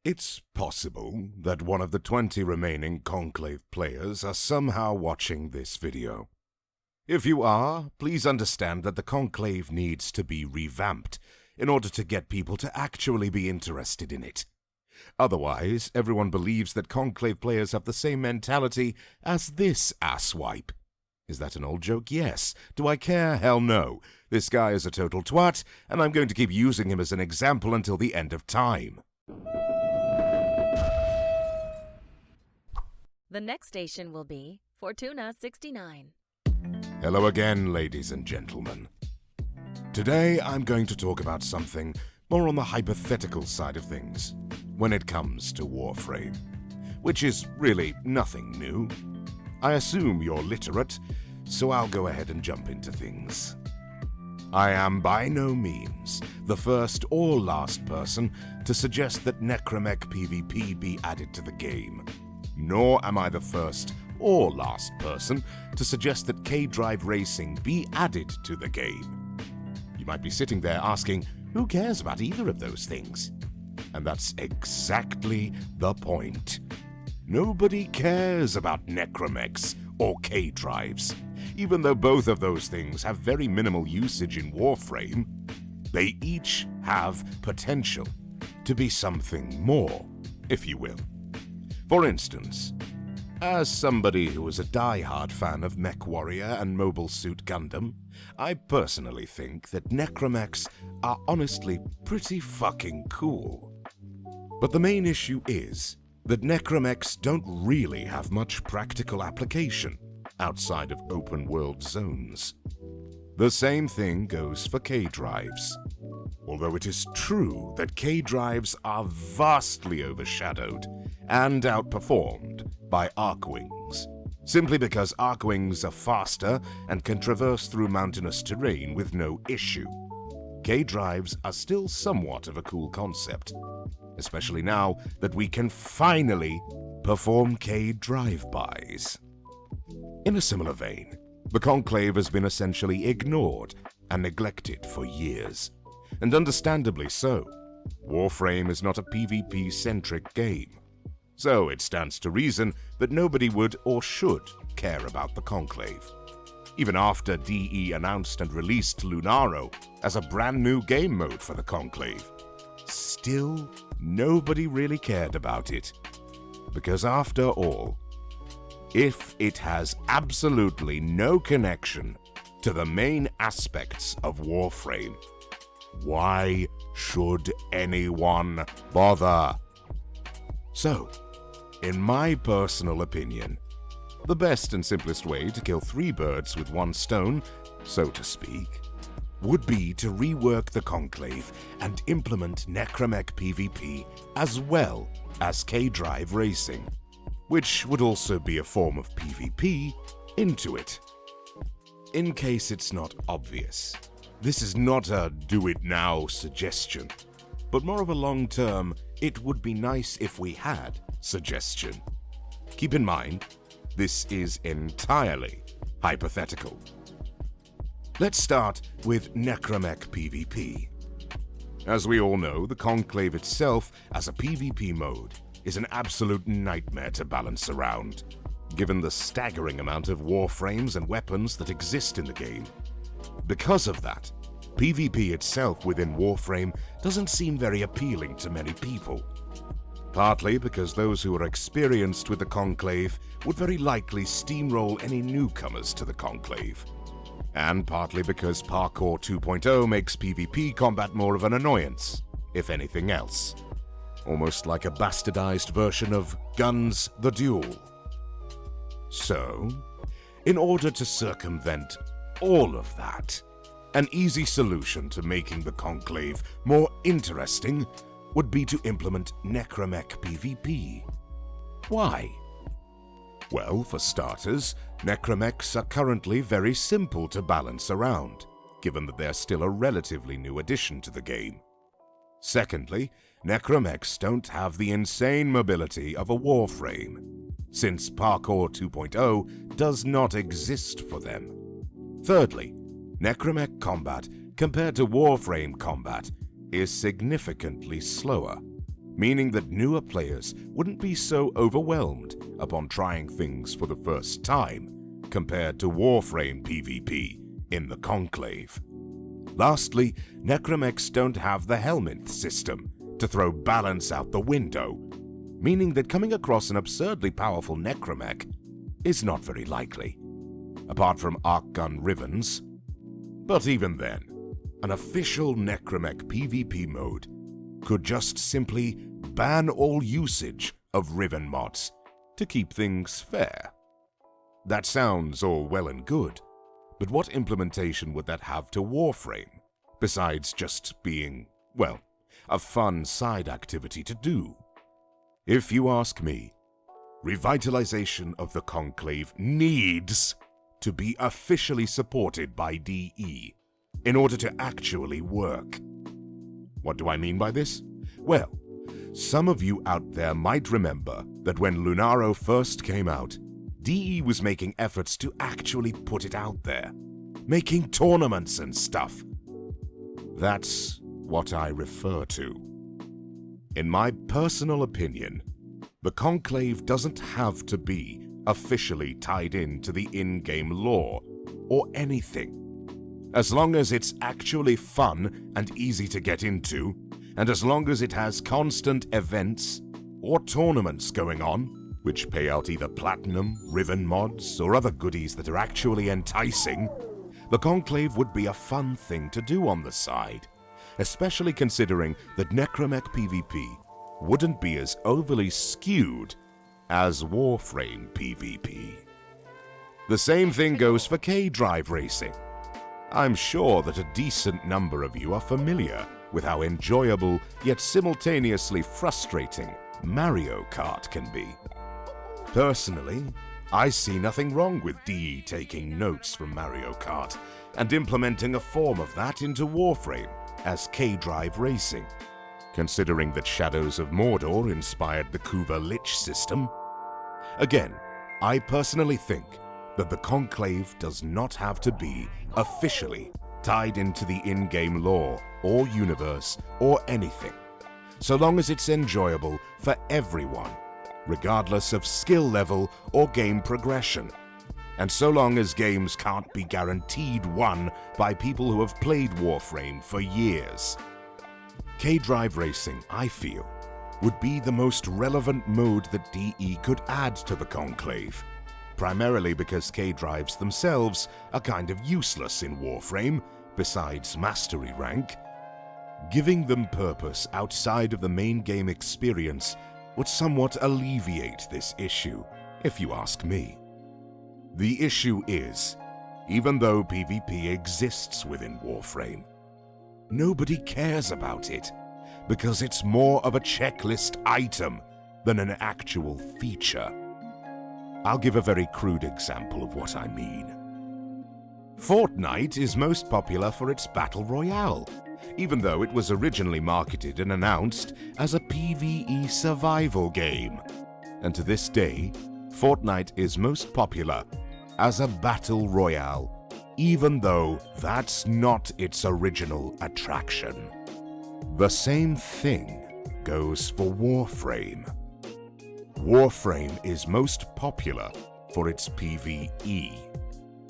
It's possible that one of the 20 remaining Conclave players are somehow watching this video. If you are, please understand that the Conclave needs to be revamped in order to get people to actually be interested in it. Otherwise, everyone believes that Conclave players have the same mentality as this asswipe. Is that an old joke? Yes. Do I care? Hell no. This guy is a total twat, and I'm going to keep using him as an example until the end of time. The next station will be Fortuna 69. Hello again, ladies and gentlemen. Today I'm going to talk about something more on the hypothetical side of things when it comes to Warframe, which is really nothing new. I assume you're literate, so I'll go ahead and jump into things. I am by no means the first or last person to suggest that Necramech PvP be added to the game, nor am I the first or last person to suggest that K-Drive Racing be added to the game. You might be sitting there asking, who cares about either of those things? And that's exactly the point. Nobody cares about Necramechs or K-Drives. Even though both of those things have very minimal usage in Warframe, they each have potential to be something more, if you will. For instance, as somebody who is a die-hard fan of MechWarrior and Mobile Suit Gundam, I personally think that Necramechs are honestly pretty fucking cool. But the main issue is that Necramechs don't really have much practical application outside of open-world zones. The same thing goes for K-Drives. Although it is true that K-Drives are vastly overshadowed and outperformed by Archwings, simply because Archwings are faster and can traverse through mountainous terrain with no issue. K-Drives are still somewhat of a cool concept, especially now that we can finally perform K-Drive-bys. In a similar vein, the Conclave has been essentially ignored and neglected for years, and understandably so. Warframe is not a PvP-centric game, so it stands to reason that nobody would or should care about the Conclave. Even after DE announced and released Lunaro as a brand new game mode for the Conclave, still nobody really cared about it. Because after all, if it has absolutely no connection to the main aspects of Warframe, why should anyone bother? So, in my personal opinion, the best and simplest way to kill 3 birds with 1 stone, so to speak, would be to rework the Conclave and implement Necramech PvP as well as K-Drive Racing, which would also be a form of PvP into it. In case it's not obvious, this is not a do-it-now suggestion, but more of a long-term, it would be nice if we had suggestion. Keep in mind, this is entirely hypothetical. Let's start with Necramech PvP. As we all know, the Conclave itself as a PvP mode is an absolute nightmare to balance around, given the staggering amount of warframes and weapons that exist in the game. Because of that, PvP itself within Warframe doesn't seem very appealing to many people. Partly because those who are experienced with the Conclave would very likely steamroll any newcomers to the Conclave. And partly because Parkour 2.0 makes PvP combat more of an annoyance, if anything else. Almost like a bastardized version of Guns the Duel. So, in order to circumvent all of that, an easy solution to making the Conclave more interesting would be to implement Necramech PvP. Why? Well, for starters, Necramechs are currently very simple to balance around, given that they're still a relatively new addition to the game. Secondly, Necramechs don't have the insane mobility of a Warframe, since Parkour 2.0 does not exist for them. Thirdly, Necramech combat compared to Warframe combat is significantly slower, meaning that newer players wouldn't be so overwhelmed upon trying things for the first time compared to Warframe PvP in the Conclave. Lastly, Necramechs don't have the Helminth system to throw balance out the window, meaning that coming across an absurdly powerful Necramech is not very likely, apart from arc gun Rivens. But even then, an official Necramech PvP mode could just simply ban all usage of Riven mods to keep things fair. That sounds all well and good, but what implementation would that have to Warframe, besides just being, well, a fun side activity to do? If you ask me, revitalization of the Conclave needs to be officially supported by DE in order to actually work. What do I mean by this? Well, some of you out there might remember that when Lunaro first came out, DE was making efforts to actually put it out there, making tournaments and stuff. That's what I refer to. In my personal opinion, the Conclave doesn't have to be officially tied into the in-game lore or anything. As long as it's actually fun and easy to get into, and as long as it has constant events or tournaments going on, which pay out either platinum, Riven mods, or other goodies that are actually enticing, the Conclave would be a fun thing to do on the side, especially considering that Necramech PvP wouldn't be as overly skewed as Warframe PvP. The same thing goes for K-Drive racing. I'm sure that a decent number of you are familiar with how enjoyable yet simultaneously frustrating Mario Kart can be. Personally, I see nothing wrong with DE taking notes from Mario Kart and implementing a form of that into Warframe as K-Drive racing, considering that Shadows of Mordor inspired the Kuva Lich system. Again, I personally think that the Conclave does not have to be officially tied into the in-game lore or universe or anything, so long as it's enjoyable for everyone, regardless of skill level or game progression, and so long as games can't be guaranteed won by people who have played Warframe for years. K-Drive racing, I feel, would be the most relevant mode that DE could add to the Conclave, primarily because K-Drives themselves are kind of useless in Warframe, besides mastery rank. Giving them purpose outside of the main game experience would somewhat alleviate this issue, if you ask me. The issue is, even though PvP exists within Warframe, nobody cares about it, because it's more of a checklist item than an actual feature. I'll give a very crude example of what I mean. Fortnite is most popular for its Battle Royale, even though it was originally marketed and announced as a PvE survival game. And to this day, Fortnite is most popular as a Battle Royale, even though that's not its original attraction. The same thing goes for Warframe. Warframe is most popular for its PvE,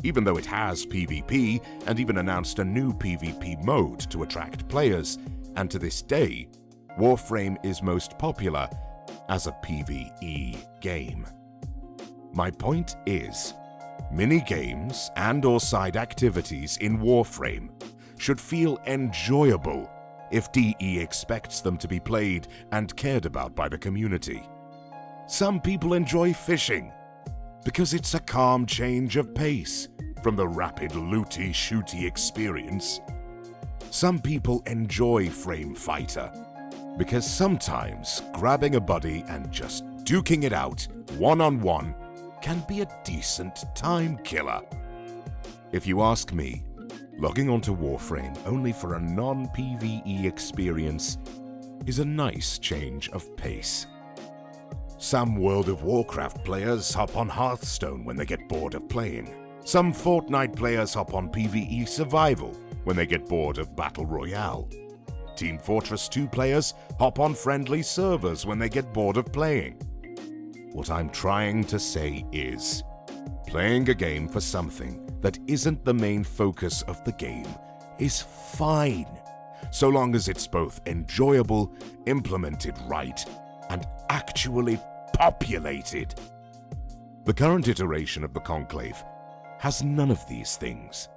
even though it has PvP and even announced a new PvP mode to attract players, and to this day, Warframe is most popular as a PvE game. My point is, mini-games and/or side activities in Warframe should feel enjoyable if DE expects them to be played and cared about by the community. Some people enjoy fishing because it's a calm change of pace from the rapid looty-shooty experience. Some people enjoy Frame Fighter because sometimes grabbing a buddy and just duking it out one-on-one can be a decent time killer. If you ask me, logging onto Warframe only for a non-PvE experience is a nice change of pace. Some World of Warcraft players hop on Hearthstone when they get bored of playing. Some Fortnite players hop on PvE Survival when they get bored of Battle Royale. Team Fortress 2 players hop on friendly servers when they get bored of playing. What I'm trying to say is, playing a game for something that isn't the main focus of the game is fine, so long as it's both enjoyable, implemented right, and actually populated. The current iteration of the Conclave has none of these things,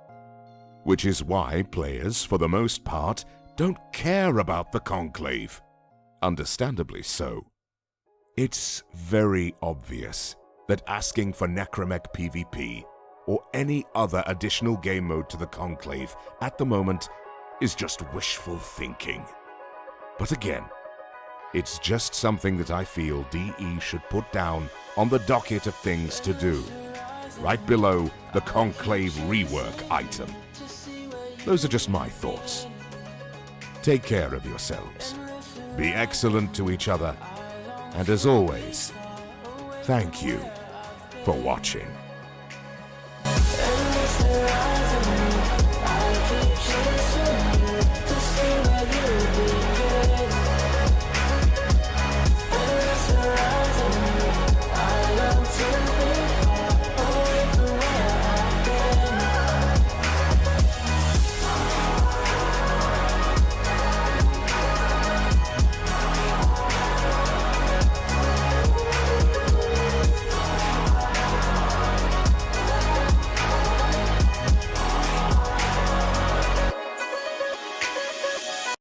which is why players, for the most part, don't care about the Conclave. Understandably so. It's very obvious that asking for Necramech PvP or any other additional game mode to the Conclave at the moment is just wishful thinking. But again, it's just something that I feel DE should put down on the docket of things to do, right below the Conclave rework item. Those are just my thoughts. Take care of yourselves. Be excellent to each other. And as always, thank you for watching.